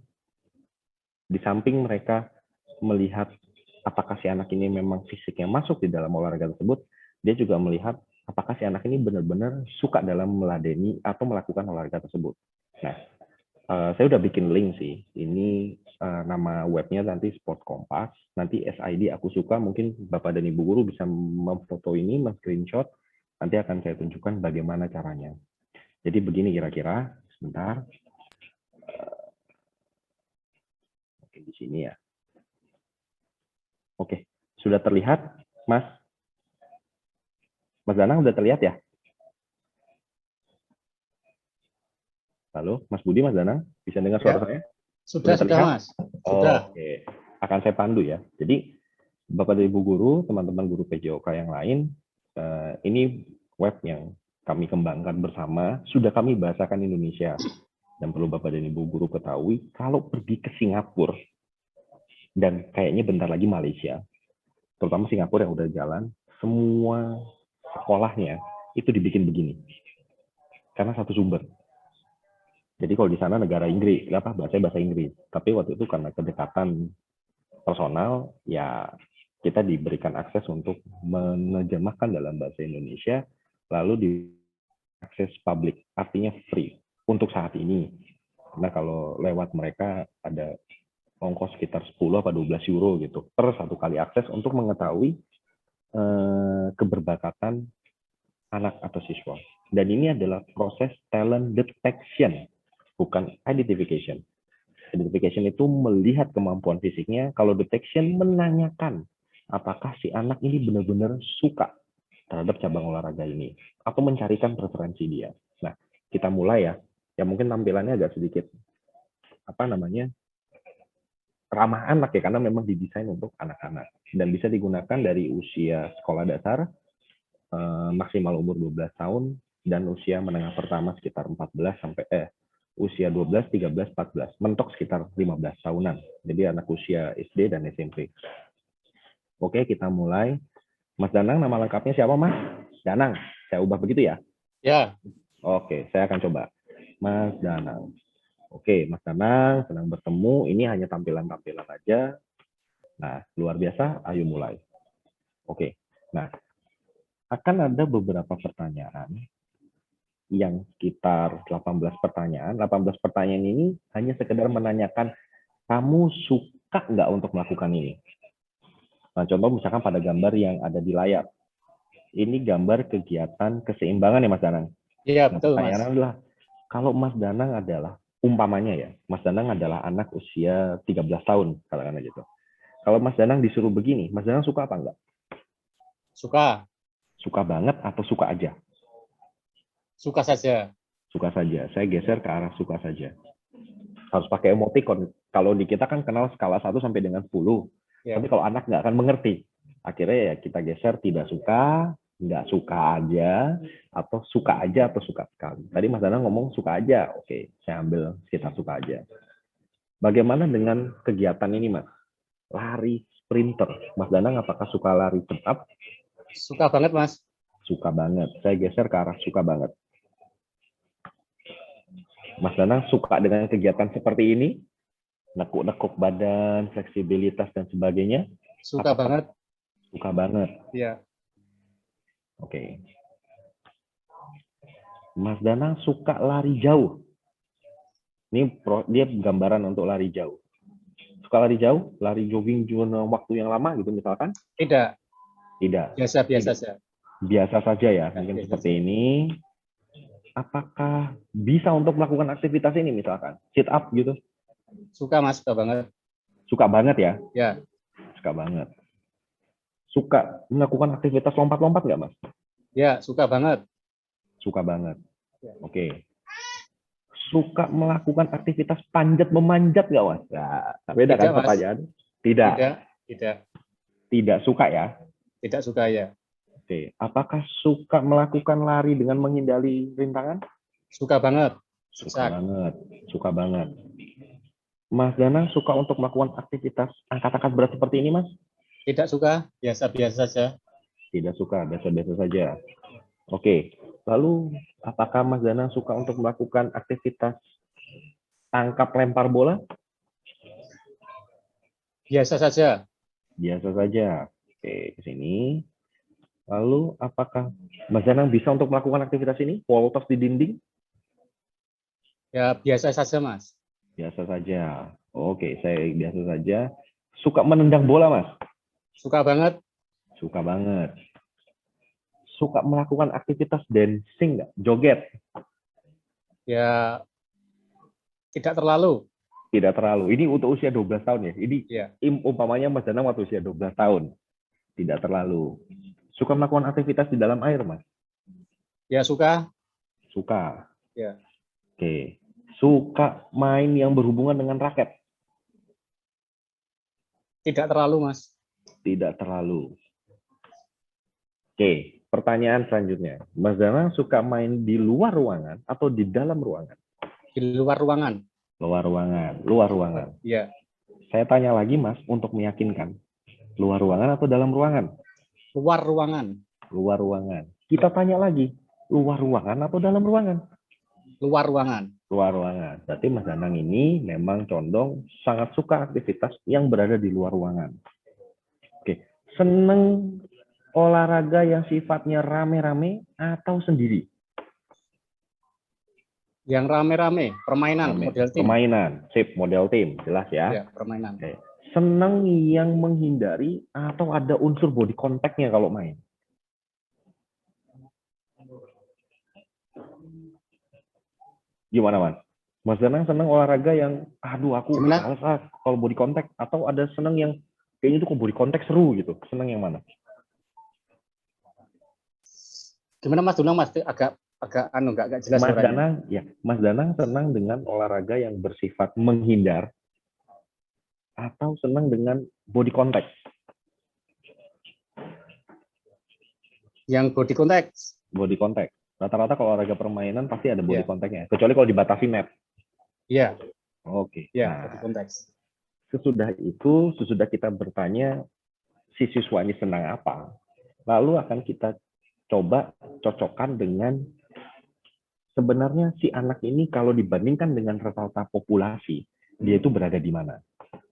di samping mereka melihat apakah si anak ini memang fisiknya masuk di dalam olahraga tersebut, dia juga melihat apakah si anak ini benar-benar suka dalam meladeni atau melakukan olahraga tersebut. Nah, saya udah bikin link sih. Ini nama webnya nanti Sport Kompas. Nanti SID aku suka, mungkin Bapak dan Ibu guru bisa memfoto ini, men-screenshot. Nanti akan saya tunjukkan bagaimana caranya. Jadi begini kira-kira. Sebentar. Oke, di sini ya. Oke, sudah terlihat, Mas? Mas Danang sudah terlihat ya? Halo, Mas Budi, Mas Danang, bisa dengar suara saya? Sudah, Mas. Sudah. Oke, akan saya pandu ya. Jadi, Bapak dan Ibu guru, teman-teman guru PJOK yang lain, ini web yang kami kembangkan bersama, sudah kami bahasakan Indonesia. Dan perlu Bapak dan Ibu guru ketahui, kalau pergi ke Singapura, dan kayaknya bentar lagi Malaysia, terutama Singapura yang udah jalan, semua sekolahnya itu dibikin begini. Karena satu sumber. Jadi kalau di sana negara Inggris, bahasa Inggris. Tapi waktu itu karena kedekatan personal, ya kita diberikan akses untuk menerjemahkan dalam bahasa Indonesia, lalu di akses publik, artinya free untuk saat ini. Karena kalau lewat mereka ada ongkos sekitar 10 atau 12 euro gitu per satu kali akses untuk mengetahui keberbakatan anak atau siswa. Dan ini adalah proses talent detection, bukan identification. Identification itu melihat kemampuan fisiknya, kalau detection menanyakan apakah si anak ini benar-benar suka terhadap cabang olahraga ini, atau mencarikan preferensi dia. Nah, kita mulai ya. Ya mungkin tampilannya agak sedikit ramah anak ya, karena memang didesain untuk anak-anak. Dan bisa digunakan dari usia sekolah dasar, maksimal umur 12 tahun, dan usia menengah pertama sekitar 14 sampai usia 12, 13, 14, mentok sekitar 15 tahunan. Jadi anak usia SD dan SMP. Oke, kita mulai. Mas Danang, nama lengkapnya siapa, Mas? Danang, saya ubah begitu ya? Ya. Oke, saya akan coba. Mas Danang. Oke, Mas Danang, senang bertemu. Ini hanya tampilan-tampilan aja. Nah, luar biasa, ayo mulai. Oke, nah, akan ada beberapa pertanyaan yang sekitar 18 pertanyaan. 18 pertanyaan ini hanya sekedar menanyakan, kamu suka nggak untuk melakukan ini? Nah, contoh misalkan pada gambar yang ada di layar. Ini gambar kegiatan keseimbangan ya, Mas Danang? Iya, Nah, betul, Mas. pertanyaan adalah, kalau Mas Danang adalah, umpamanya ya, Mas Danang adalah anak usia 13 tahun, katakan aja gitu. Kalau Mas Danang disuruh begini, Mas Danang suka apa enggak? Suka. Suka banget atau suka aja? Suka saja. Suka saja. Saya geser ke arah suka saja. Harus pakai emoticon. Kalau di kita kan kenal skala 1 sampai dengan 10. Ya. Tapi kalau anak nggak akan mengerti. Akhirnya ya kita geser tidak suka, nggak suka aja, atau suka aja atau suka sekali. Tadi Mas Danang ngomong suka aja. Oke, saya ambil sekitar suka aja. Bagaimana dengan kegiatan ini, Mas? Lari sprinter. Mas Danang apakah suka lari cepat? Suka banget, Mas. Suka banget. Saya geser ke arah suka banget. Mas Danang suka dengan kegiatan seperti ini? Nekuk-nekuk badan, fleksibilitas, dan sebagainya? Suka banget. Suka banget. Iya. Oke. Mas Danang suka lari jauh. Ini dia gambaran untuk lari jauh. Suka lari jauh, lari jogging juga waktu yang lama gitu misalkan? Tidak. Tidak. Biasa-biasa Tidak. saja. Biasa saja ya, mungkin biasa seperti ini. Apakah bisa untuk melakukan aktivitas ini misalkan? Sit up gitu? Suka, Mas. Suka banget. Suka banget ya? Ya. Suka banget. Suka melakukan aktivitas lompat-lompat nggak, Mas? Ya, suka banget. Suka banget. Ya. Oke. Suka melakukan aktivitas panjat memanjat nggak, Mas? Nah, beda kan Tidak, Mas. pertanyaan? Tidak. Tidak. Tidak. Tidak suka ya? Tidak suka ya. Oke. Apakah suka melakukan lari dengan menghindari rintangan? Suka banget. Suka Suka. banget. Suka banget. Mas Danang suka untuk melakukan aktivitas angkat-angkat berat seperti ini, Mas? Tidak suka. Biasa-biasa saja. Tidak suka, biasa-biasa saja. Oke. Lalu, apakah Mas Danang suka untuk melakukan aktivitas tangkap lempar bola? Biasa saja. Biasa saja. Oke, ke sini. Lalu, apakah Mas Danang bisa untuk melakukan aktivitas ini? Wall toss di dinding? Ya, biasa saja, Mas. Biasa saja. Oke, saya biasa saja. Suka menendang bola, Mas? Suka banget. Suka banget. Suka melakukan aktivitas dancing nggak? Joget? Ya, tidak terlalu. Tidak terlalu. Ini untuk usia 12 tahun ya? Ini Ya. umpamanya Mas Danang waktu usia 12 tahun. Tidak terlalu. Suka melakukan aktivitas di dalam air, Mas? Ya, suka. Suka. Ya. Oke. Suka main yang berhubungan dengan raket? Tidak terlalu, Mas. Tidak terlalu. Oke. Pertanyaan selanjutnya. Mas Danang suka main di luar ruangan atau di dalam ruangan? Di luar ruangan. Luar ruangan. Luar ruangan. Ya. Saya tanya lagi, Mas, untuk meyakinkan. Luar ruangan atau dalam ruangan? Luar ruangan. Luar ruangan. Kita tanya lagi. Luar ruangan atau dalam ruangan? Luar ruangan. Luar ruangan. Berarti Mas Danang ini memang condong sangat suka aktivitas yang berada di luar ruangan. Oke. Seneng olahraga yang sifatnya rame-rame atau sendiri? Yang rame-rame. Permainan. Rame. Model tim. Permainan. Sip, model tim. Jelas ya? Ya, permainan. Oke. Seneng yang menghindari atau ada unsur body contact-nya kalau main? Gimana, Mas? Mas Danang seneng olahraga yang, aduh aku Gimana? males kalau body contact, atau ada seneng yang kayaknya tuh kok body contact seru gitu. Seneng yang mana? Gimana, Mas Dunang? Mas, agak jelas Mas suaranya. Danang, ya, Mas Danang senang dengan olahraga yang bersifat menghindar atau senang dengan body contact? Yang body contact. Body contact. Rata-rata kalau olahraga permainan pasti ada body Iya. contact-nya, kecuali kalau dibatasi net. Iya. Oke. Ya, body Nah, contact. sesudah kita bertanya si siswa ini senang apa, lalu akan kita coba cocokkan dengan sebenarnya si anak ini kalau dibandingkan dengan rata-rata populasi, dia itu berada di mana.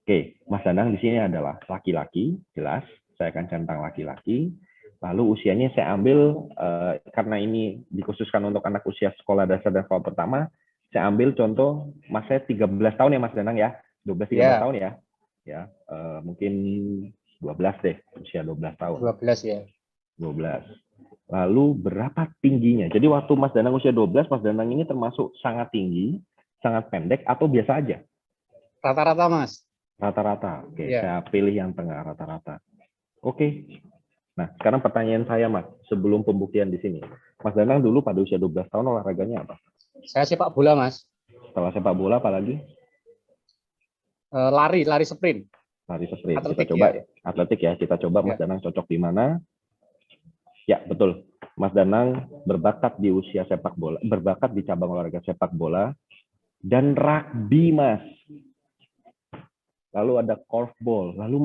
Oke, Mas Danang di sini adalah laki-laki, jelas. Saya akan centang laki-laki. Lalu usianya saya ambil, karena ini dikhususkan untuk anak usia sekolah dasar dan sekolah pertama, saya ambil contoh, Mas saya 13 tahun ya Mas Danang ya, 12-13 tahun ya. Ya, mungkin 12 deh, usia 12 tahun. 12 ya. 12. Lalu berapa tingginya? Jadi waktu Mas Danang usia 12, Mas Danang ini termasuk sangat tinggi, sangat pendek, atau biasa aja? Rata-rata, Mas. Rata-rata. Oke, Ya. saya pilih yang tengah, rata-rata. Oke. Nah, sekarang pertanyaan saya, Mas, sebelum pembuktian di sini. Mas Danang dulu pada usia 12 tahun olahraganya apa? Saya sepak bola, Mas. Setelah sepak bola, apalagi? Lari sprint. Lari sprint. Atletik, Kita coba ya. atletik ya. Kita coba Mas Danang cocok di mana? Ya, betul. Mas Danang berbakat di usia sepak bola, berbakat di cabang olahraga sepak bola dan rugby, Mas. Lalu ada korfball. Lalu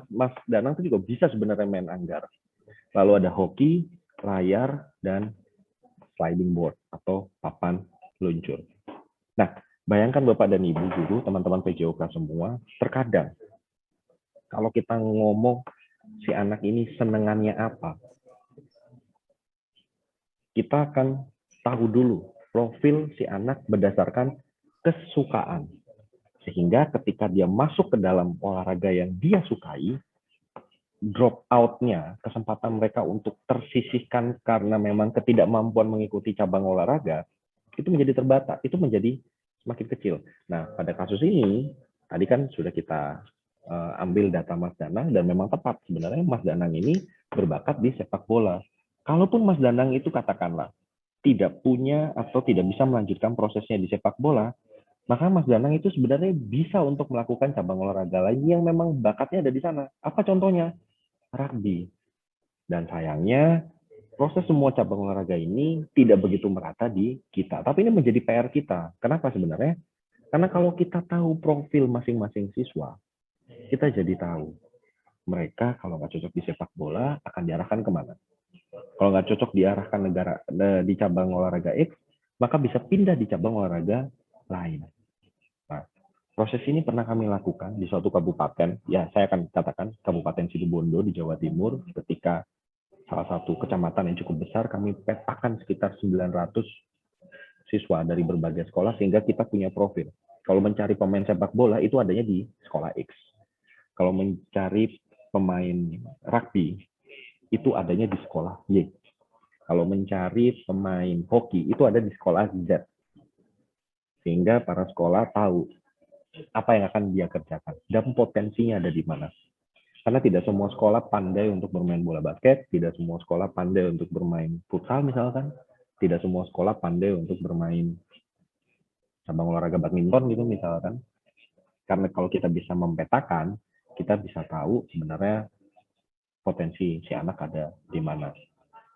Mas Danang itu juga bisa sebenarnya main anggar. Lalu ada hoki, layar, dan sliding board atau papan luncur. Nah, bayangkan Bapak dan Ibu guru, teman-teman PJOK semua, terkadang kalau kita ngomong si anak ini senengannya apa, kita akan tahu dulu profil si anak berdasarkan kesukaan. Sehingga ketika dia masuk ke dalam olahraga yang dia sukai, drop out-nya, kesempatan mereka untuk tersisihkan karena memang ketidakmampuan mengikuti cabang olahraga, itu menjadi terbatas, itu menjadi semakin kecil. Nah, pada kasus ini, tadi kan sudah kita ambil data Mas Danang, dan memang tepat, sebenarnya Mas Danang ini berbakat di sepak bola. Kalaupun Mas Danang itu katakanlah tidak punya atau tidak bisa melanjutkan prosesnya di sepak bola, maka Mas Danang itu sebenarnya bisa untuk melakukan cabang olahraga lain yang memang bakatnya ada di sana. Apa contohnya? Rugby. Dan sayangnya, proses semua cabang olahraga ini tidak begitu merata di kita. Tapi ini menjadi PR kita. Kenapa sebenarnya? Karena kalau kita tahu profil masing-masing siswa, kita jadi tahu mereka kalau nggak cocok di sepak bola akan diarahkan kemana. Kalau nggak cocok diarahkan di cabang olahraga X, maka bisa pindah di cabang olahraga lain. Nah, proses ini pernah kami lakukan di suatu kabupaten, ya saya akan katakan Kabupaten Situbondo di Jawa Timur, ketika salah satu kecamatan yang cukup besar, kami petakan sekitar 900 siswa dari berbagai sekolah, sehingga kita punya profil. Kalau mencari pemain sepak bola, itu adanya di sekolah X. Kalau mencari pemain rugby, itu adanya di sekolah Y. Kalau mencari pemain hoki, itu ada di sekolah Z. Sehingga para sekolah tahu apa yang akan dia kerjakan dan potensinya ada di mana. Karena tidak semua sekolah pandai untuk bermain bola basket, tidak semua sekolah pandai untuk bermain futsal misalkan, tidak semua sekolah pandai untuk bermain cabang olahraga badminton gitu misalkan. Karena kalau kita bisa mempetakan, kita bisa tahu sebenarnya potensi si anak ada di mana.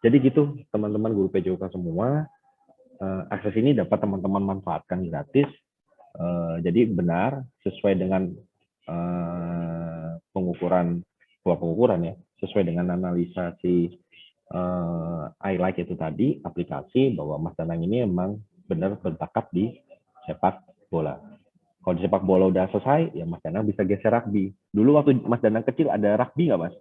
Jadi gitu teman-teman guru PJOK semua, akses ini dapat teman-teman manfaatkan gratis. Jadi benar sesuai dengan pengukuran ya, sesuai dengan analisa si I-Like itu tadi, aplikasi, bahwa Mas Danang ini memang benar berbakat di sepak bola. Kalau di sepak bola udah selesai, ya Mas Danang bisa geser rugby. Dulu waktu Mas Danang kecil ada rugby nggak, Mas?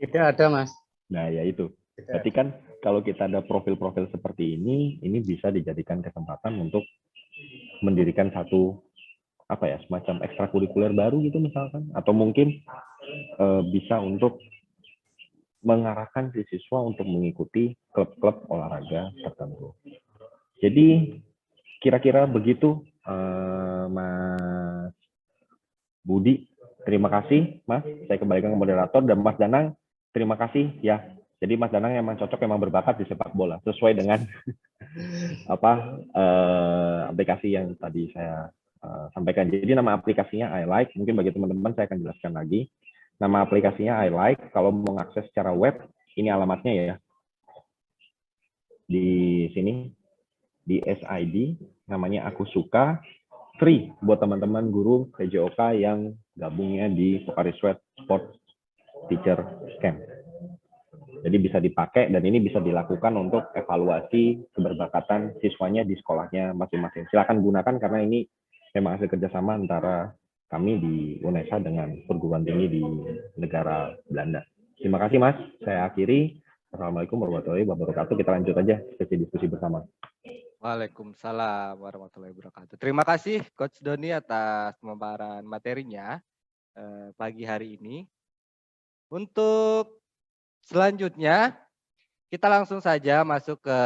Tidak ada, Mas. Nah, ya itu. Tidak Berarti ada. kan kalau kita ada profil-profil seperti ini bisa dijadikan kesempatan untuk mendirikan satu semacam ekstrakurikuler baru gitu misalkan, atau mungkin bisa untuk mengarahkan si siswa untuk mengikuti klub-klub olahraga tertentu. Jadi kira-kira begitu, Mas Budi. Terima kasih, Mas. Saya kembalikan ke moderator, dan Mas Danang, terima kasih ya. Jadi Mas Danang emang cocok, emang berbakat di sepak bola sesuai dengan aplikasi yang tadi saya sampaikan. Jadi nama aplikasinya I-Like. Mungkin bagi teman-teman saya akan jelaskan lagi. Nama aplikasinya I-Like. Kalau mau mengakses secara web, ini alamatnya ya. Di sini, di SID, namanya Aku Suka. Free buat teman-teman guru PJOK yang gabungnya di Pocari Sweat Sport Teacher Camp. Jadi bisa dipakai, dan ini bisa dilakukan untuk evaluasi keberbakatan siswanya di sekolahnya masing-masing. Silakan gunakan karena ini memang hasil kerjasama antara kami di UNESA dengan perguruan tinggi di negara Belanda. Terima kasih, Mas. Saya akhiri. Assalamualaikum warahmatullahi wabarakatuh. Kita lanjut aja sesi diskusi bersama. Waalaikumsalam warahmatullahi wabarakatuh. Terima kasih Coach Doni atas pemaparan materinya pagi hari ini. Untuk selanjutnya, kita langsung saja masuk ke